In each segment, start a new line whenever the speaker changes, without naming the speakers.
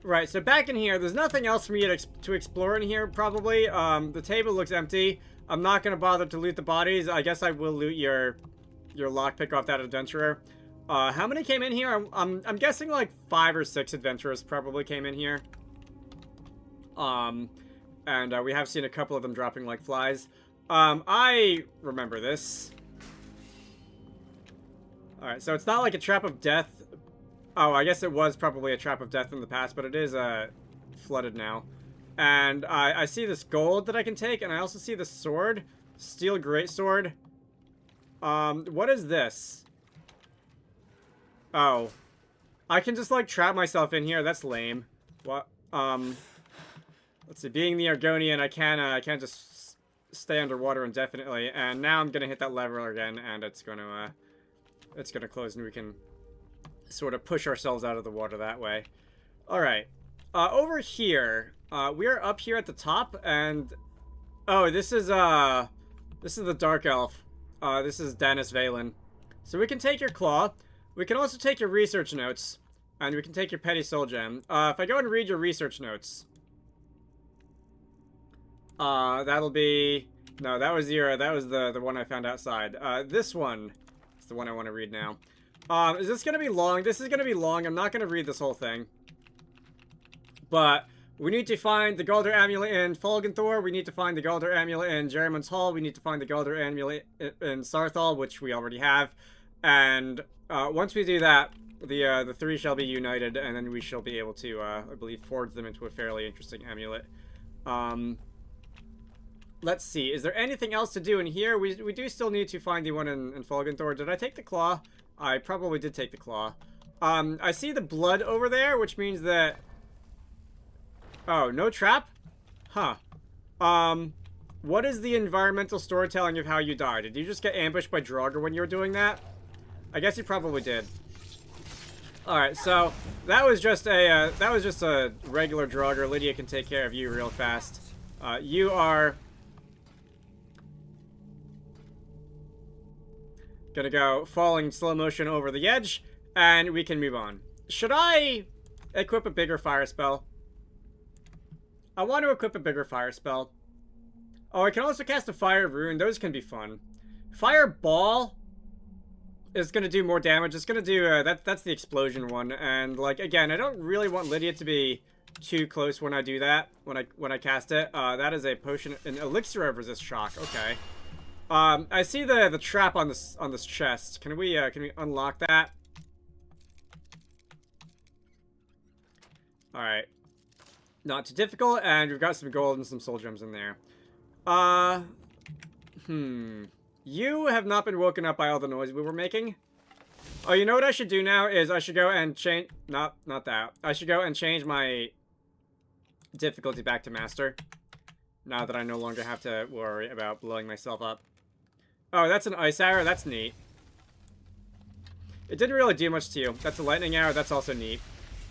Right, so back in here, there's nothing else for me to explore in here, probably. The table looks empty. I'm not going to bother to loot the bodies. I guess I will loot your lockpick off that adventurer. How many came in here? I'm guessing like 5 or 6 adventurers probably came in here. And we have seen a couple of them dropping like flies. I remember this. Alright, so it's not like a trap of death. Oh, I guess it was probably a trap of death in the past, but it is flooded now. And I see this gold that I can take, and I also see the sword. Steel greatsword. What is this? Oh. I can just, like, trap myself in here. That's lame. What? Let's see. Being the Argonian, I can't just stay underwater indefinitely. And now I'm gonna hit that lever again, and it's gonna close, and we can sort of push ourselves out of the water that way. Alright. Over here, we are up here at the top, and... Oh, this is the Dark Elf. This is Dennis Valen. So we can take your claw. We can also take your research notes. And we can take your petty soul gem. If I go and read your research notes... that'll be... No, that was the one I found outside. This one is the one I want to read now. Is this gonna be long? This is gonna be long. I'm not gonna read this whole thing. But we need to find the Galder Amulet in Folgenthor. We need to find the Galder Amulet in Jerriman's Hall. We need to find the Galder Amulet in Sarthal, which we already have. And once we do that, the three shall be united, and then we shall be able to, I believe, forge them into a fairly interesting amulet. Let's see. Is there anything else to do in here? We do still need to find the one in Folgenthor. Did I take the claw? I probably did take the claw. I see the blood over there, which means that... Oh, no trap? Huh. What is the environmental storytelling of how you died? Did you just get ambushed by Draugr when you were doing that? I guess you probably did. Alright, so that was just a regular Draugr. Lydia can take care of you real fast. You are gonna go falling slow motion over the edge, and we can move on. Should I equip a bigger fire spell? I want to equip a bigger fire spell. Oh, I can also cast a fire rune. Those can be fun. Fireball is going to do more damage. It's going to do, that's the explosion one. And, like, again, I don't really want Lydia to be too close when I do that, when I cast it. That is a potion, an elixir of resist shock. Okay. I see the trap on this chest. Can we unlock that? Alright. Not too difficult, and we've got some gold and some soul gems in there. You have not been woken up by all the noise we were making. Oh, you know what I should do now is I should go and change... Not that. I should go and change my difficulty back to master. Now that I no longer have to worry about blowing myself up. Oh, that's an ice arrow. That's neat. It didn't really do much to you. That's a lightning arrow. That's also neat.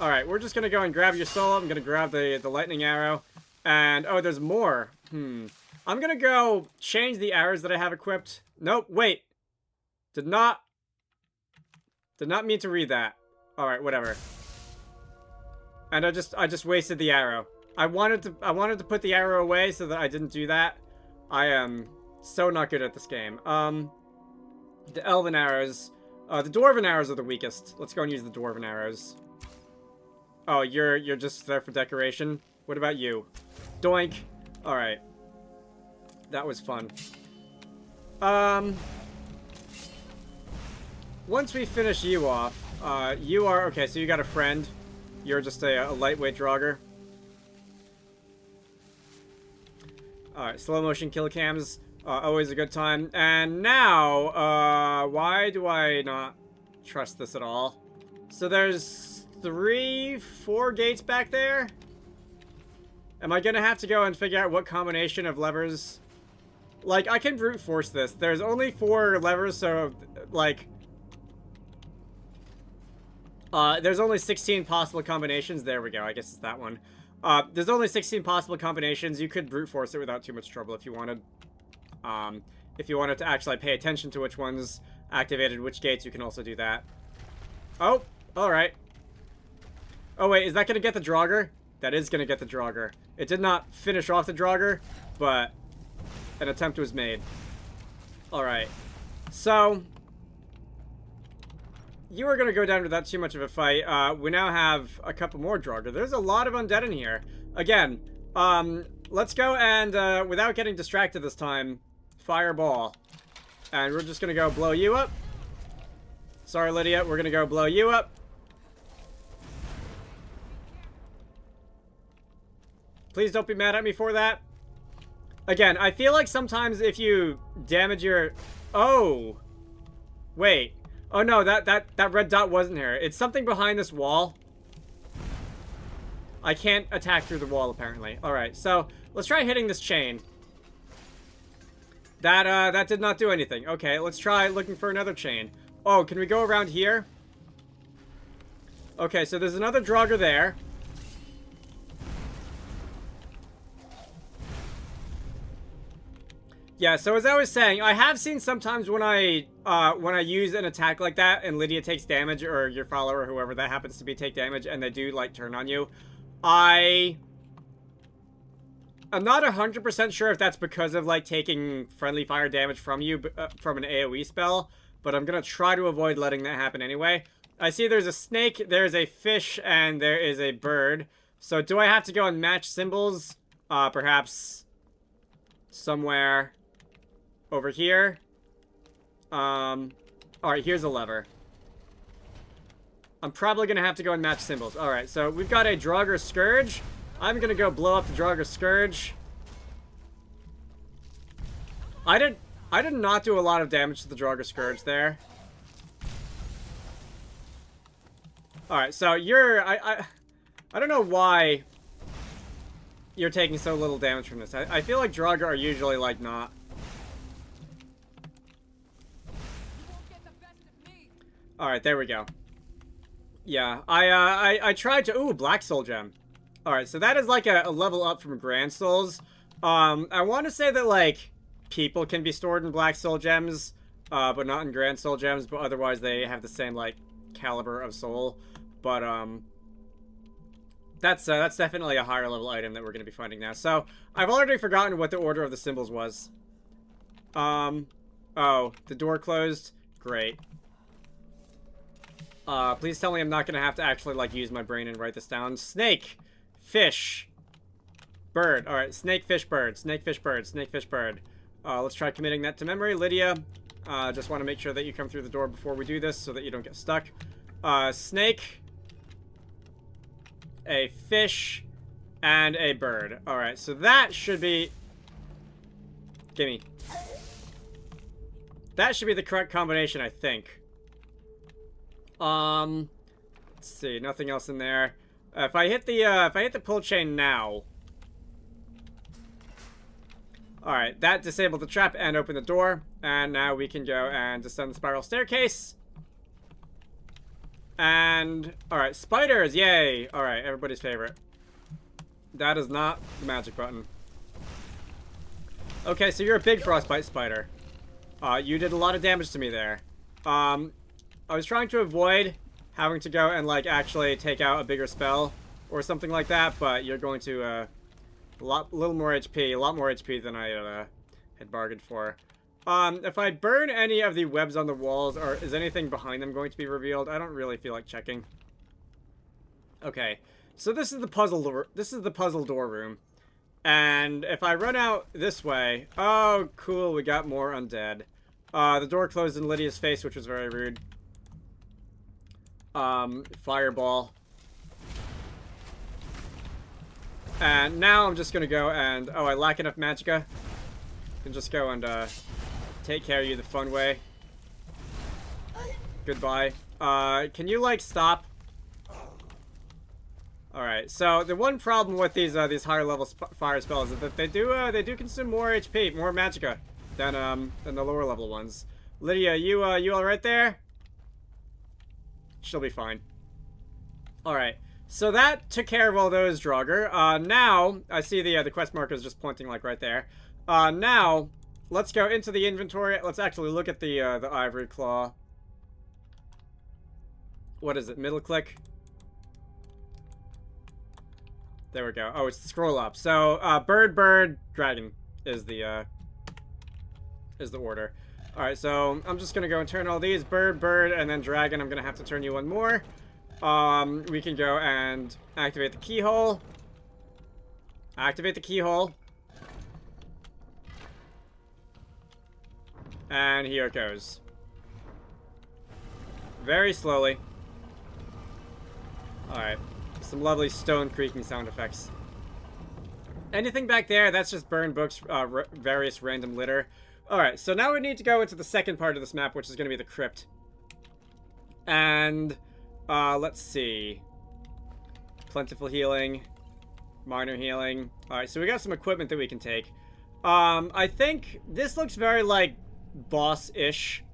Alright, we're just gonna go and grab your soul. I'm gonna grab the lightning arrow. And, oh, there's more. I'm gonna go change the arrows that I have equipped. Nope, wait. Did not mean to read that. Alright, whatever. And I just wasted the arrow. I wanted to put the arrow away so that I didn't do that. I am so not good at this game. The elven arrows. The dwarven arrows are the weakest. Let's go and use the dwarven arrows. Oh, you're just there for decoration? What about you? Doink. Alright. That was fun. Once we finish you off, you are... Okay, so you got a friend. You're just a lightweight Draugr. Alright, slow motion kill cams. Always a good time. And now, why do I not trust this at all? So there's 3, 4 gates back there? Am I gonna have to go and figure out what combination of levers? Like, I can brute force this. There's only 4 levers, so, like... there's only 16 possible combinations. There we go. I guess it's that one. There's only 16 possible combinations. You could brute force it without too much trouble if you wanted. If you wanted to actually pay attention to which ones activated which gates, you can also do that. Oh, alright. Oh, wait, is that going to get the Draugr? That is going to get the Draugr. It did not finish off the Draugr, but an attempt was made. Alright. So, you are going to go down without too much of a fight. We now have a couple more Draugr. There's a lot of undead in here. Again, let's go and, without getting distracted this time, fireball. And we're just going to go blow you up. Sorry, Lydia. We're going to go blow you up. Please don't be mad at me for that. Again, I feel like sometimes if you damage your... Oh. Wait. Oh, no, that red dot wasn't here. It's something behind this wall. I can't attack through the wall, apparently. Alright, so let's try hitting this chain. That did not do anything. Okay, let's try looking for another chain. Oh, can we go around here? Okay, so there's another Draugr there. Yeah, so as I was saying, I have seen sometimes when I use an attack like that and Lydia takes damage, or your follower, whoever that happens to be, take damage, and they do, like, turn on you. I'm not 100% sure if that's because of, like, taking friendly fire damage from you, from an AoE spell, but I'm gonna try to avoid letting that happen anyway. I see there's a snake, there's a fish, and there is a bird. So do I have to go and match symbols? Perhaps somewhere over here. Alright, here's a lever. I'm probably gonna have to go and match symbols. Alright, so we've got a Draugr Scourge. I'm gonna go blow up the Draugr Scourge. I did not do a lot of damage to the Draugr Scourge there. Alright, so you're... I don't know why you're taking so little damage from this. I feel like Draugr are usually, like, not. Alright, there we go. Yeah, I tried to... Ooh, Black Soul Gem. Alright, so that is like a level up from Grand Souls. I want to say that, like, people can be stored in Black Soul Gems, but not in Grand Soul Gems, but otherwise they have the same, like, caliber of soul. But, that's definitely a higher level item that we're going to be finding now. So, I've already forgotten what the order of the symbols was. Oh, the door closed. Great. Please tell me I'm not going to have to actually, like, use my brain and write this down. Snake. Fish. Bird. Alright, snake, fish, bird. Snake, fish, bird. Snake, fish, bird. Let's try committing that to memory. Lydia, just want to make sure that you come through the door before we do this so that you don't get stuck. Snake. A fish. And a bird. Alright, so that should be... Gimme. That should be the correct combination, I think. Let's see, nothing else in there. If I hit the pull chain now. Alright, that disabled the trap and opened the door. And now we can go and descend the spiral staircase. And, alright, spiders, yay! Alright, everybody's favorite. That is not the magic button. Okay, so you're a big frostbite spider. You did a lot of damage to me there. I was trying to avoid having to go and, like, actually take out a bigger spell or something like that, but you're going to, a little more HP, a lot more HP than I, had bargained for. If I burn any of the webs on the walls, or is anything behind them going to be revealed? I don't really feel like checking. Okay, so this is the puzzle door room. And if I run out this way, oh, cool, we got more undead. The door closed in Lydia's face, which was very rude. Fireball. And now I'm just gonna go and... Oh, I lack enough magicka. I can just go and, take care of you the fun way. Goodbye. Can you, like, stop? Alright, so the one problem with these higher level fire spells is that they do consume more HP, more magicka than the lower level ones. Lydia, you alright there? She'll be fine. Alright, so that took care of all those Draugr. Now, I see the quest marker is just pointing, like, right there. Now, let's go into the inventory. Let's actually look at the ivory claw. What is it, middle click? There we go. Oh, it's scroll up. So, bird, bird, dragon is the order. Alright, so I'm just gonna go and turn all these. Bird, bird, and then dragon. I'm gonna have to turn you one more. We can go and activate the keyhole. Activate the keyhole. And here it goes. Very slowly. Alright. Some lovely stone creaking sound effects. Anything back there, that's just burned books, various random litter. Alright, so now we need to go into the second part of this map, which is going to be the crypt. And, let's see. Plentiful healing. Minor healing. Alright, so we got some equipment that we can take. I think this looks very, like, boss-ish.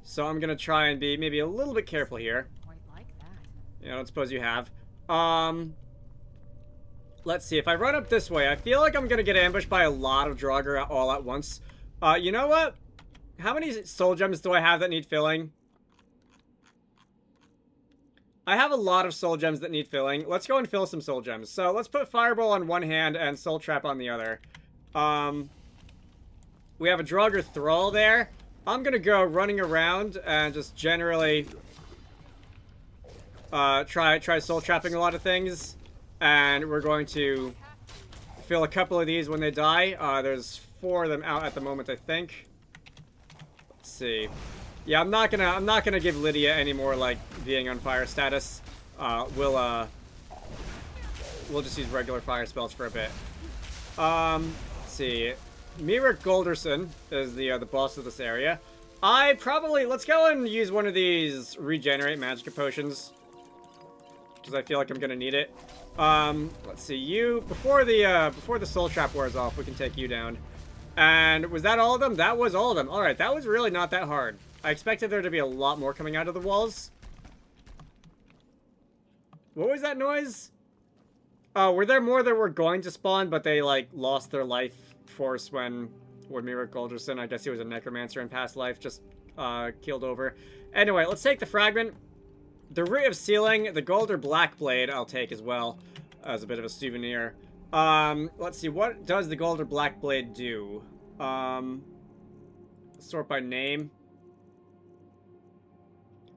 So I'm going to try and be maybe a little bit careful here.
Quite like that.
I don't suppose you have. Let's see. If I run up this way, I feel like I'm going to get ambushed by a lot of Draugr all at once. You know what? How many soul gems do I have that need filling? I have a lot of soul gems that need filling. Let's go and fill some soul gems. So let's put Fireball on one hand and Soul Trap on the other. We have a Draugr Thrall there. I'm going to go running around and just generally try soul trapping a lot of things. And we're going to fill a couple of these when they die. There's 4 of them out at the moment, I think. Let's see. Yeah, I'm not gonna give Lydia any more like being on fire status. We'll just use regular fire spells for a bit. Let's see. Mira Golderson is the boss of this area. Let's go and use one of these regenerate magic potions, because I feel like I'm gonna need it. Let's see, you before the soul trap wears off, we can take you down. And was that all of them? That was all of them. All right, that was really not that hard. I expected there to be a lot more coming out of the walls. What was that noise? Oh, were there more that were going to spawn, but they like lost their life force when Mira Golderson, I guess he was a necromancer in past life, just keeled over. Anyway, let's take the fragment. The Writ of Sealing, the gold or black blade, I'll take as well as a bit of a souvenir. Let's see, what does the gold or black blade do? Sort by name.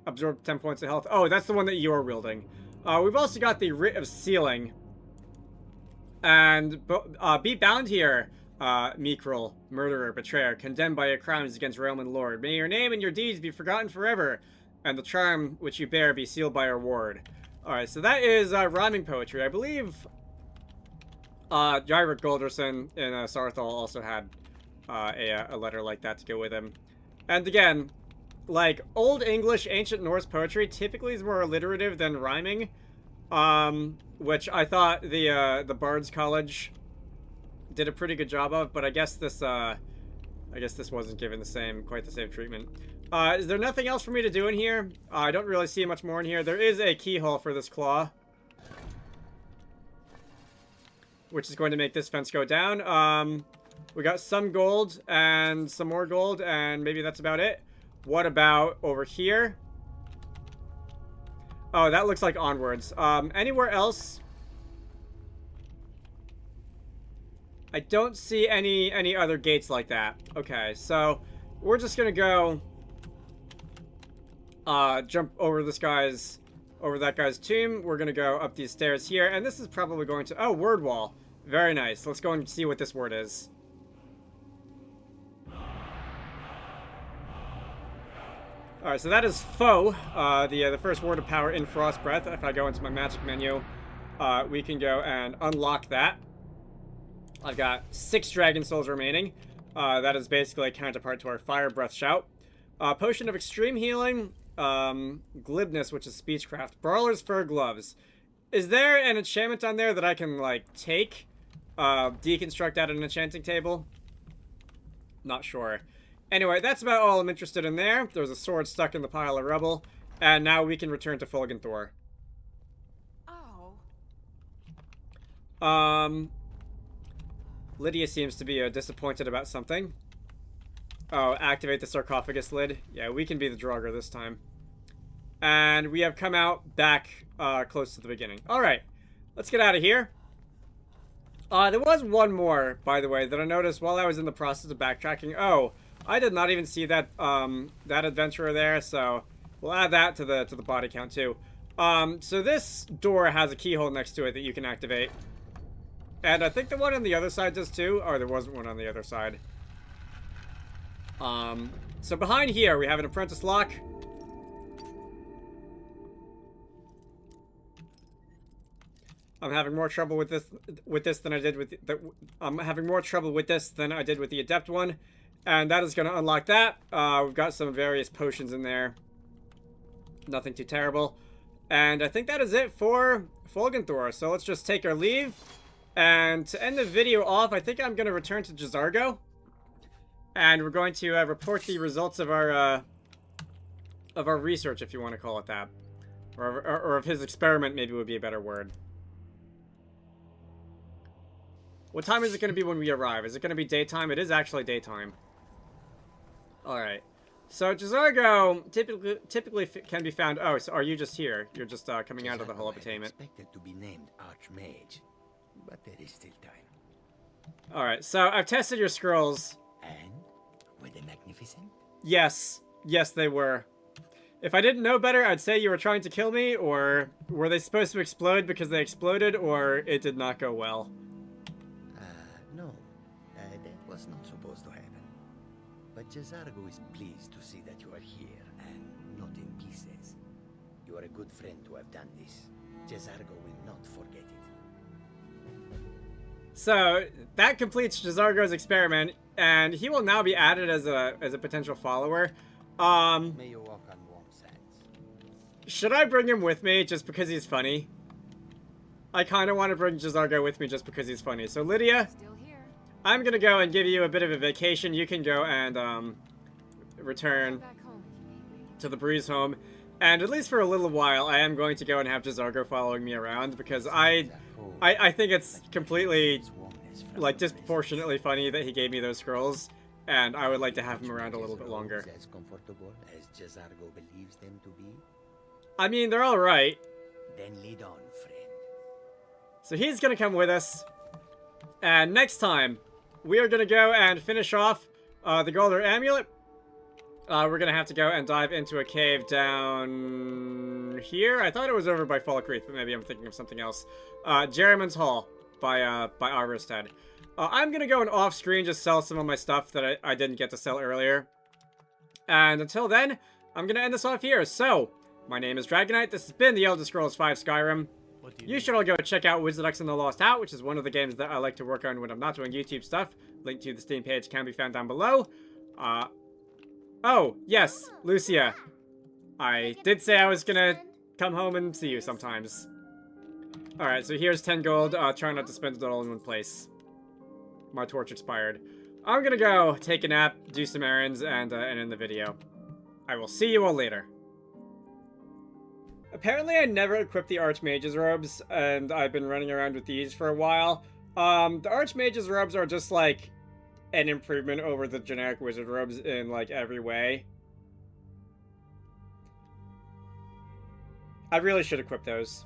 Absorb 10 points of health. Oh, that's the one that you're wielding. We've also got the Writ of Sealing. And be bound here, Mikril, murderer, betrayer, condemned by your crimes against realm and lord. May your name and your deeds be forgotten forever, and the charm which you bear be sealed by our ward. Alright, so that is rhyming poetry. I believe Jyrick Golderson in Sarthal also had a letter like that to go with him. And again, like, Old English, Ancient Norse poetry typically is more alliterative than rhyming. Which I thought the Bard's College did a pretty good job of, but I guess this wasn't given quite the same treatment. Is there nothing else for me to do in here? I don't really see much more in here. There is a keyhole for this claw, which is going to make this fence go down. We got some gold and some more gold, and maybe that's about it. What about over here? Oh, that looks like onwards. Anywhere else? I don't see any other gates like that. Okay, so we're just gonna go jump over that guy's tomb. We're gonna go up these stairs here, and this is probably going to... Oh, word wall. Very nice. Let's go and see what this word is. Alright, so that is foe, the first word of power in Frost Breath. If I go into my magic menu, we can go and unlock that. I've got 6 Dragon Souls remaining. That is basically a counterpart to our Fire Breath Shout. Potion of Extreme Healing, Glibness, which is Speechcraft. Brawler's Fur Gloves. Is there an enchantment on there that I can, like, take? Deconstruct out an enchanting table? Not sure. Anyway, that's about all I'm interested in there. There's a sword stuck in the pile of rubble. And now we can return to Fulgenthor.
Oh.
Lydia seems to be disappointed about something. Oh, activate the sarcophagus lid. Yeah, we can be the Draugr this time. And we have come out back close to the beginning. Alright, let's get out of here. There was one more, by the way, that I noticed while I was in the process of backtracking. Oh, I did not even see that that adventurer there, so we'll add that to the body count too. So this door has a keyhole next to it that you can activate. And I think the one on the other side does too. Or there wasn't one on the other side. So behind here we have an apprentice lock. I'm having more trouble with this than I did with the, I'm having more trouble with this than I did with the adept one, and that is going to unlock that. We've got some various potions in there. Nothing too terrible, and I think that is it for Folgenthor. So let's just take our leave, and to end the video off, I think I'm going to return to Jazargo, and we're going to report the results of our research, if you want to call it that, or of his experiment, maybe would be a better word. What time is it going to be when we arrive? Is it going to be daytime? It is actually daytime. Alright. So, Jazargo typically can be found... Oh, so are you just here? You're just coming out of the Hall of Attainment.
Expected to be named Archmage, but there is still time.
Alright, so I've tested your scrolls.
And? Were they magnificent?
Yes. Yes, they were. If I didn't know better, I'd say you were trying to kill me, or were they supposed to explode because they exploded, or it did not go well.
No, that was not supposed to happen. But Jazargo is pleased to see that you are here and not in pieces. You are a good friend to have done this. Jazargo will not forget it.
So that completes Jazargo's experiment, and he will now be added as a potential follower.
May you walk on warm sands.
Should I bring him with me just because he's funny? I kind of want to bring Jazargo with me just because he's funny. So Lydia,
Still here.
I'm gonna go and give you a bit of a vacation. You can go and return
Back home if you need me.
to the Breeze home, and at least for a little while, I am going to go and have Jazargo following me around because I think it's completely like disproportionately funny that he gave me those scrolls, and I would like to have him around a little bit longer.
As comfortable as Jazargo believes them to be?
I mean, they're all right.
Then lead on, friend.
So he's gonna come with us, and next time we are gonna go and finish off the Golden Amulet. We're gonna have to go and dive into a cave down here. I thought it was over by Fall Creek, but maybe I'm thinking of something else. Jerriman's Hall by Arborstead. I'm gonna go and off-screen just sell some of my stuff that I didn't get to sell earlier. And until then, I'm gonna end this off here. So, my name is Dragonite. This has been the Elder Scrolls V Skyrim. You should all go check out Wizarducks and the Lost Out, which is one of the games that I like to work on when I'm not doing YouTube stuff. Link to the Steam page can be found down below. Oh, yes, Lucia. I did say I was gonna come home and see you sometimes. Alright, so here's 10 gold. Try not to spend it all in one place. My torch expired. I'm gonna go take a nap, do some errands, and end the video. I will see you all later. Apparently I never equipped the Archmage's robes, and I've been running around with these for a while. The Archmage's robes are just, like, an improvement over the generic wizard robes in, like, every way. I really should equip those.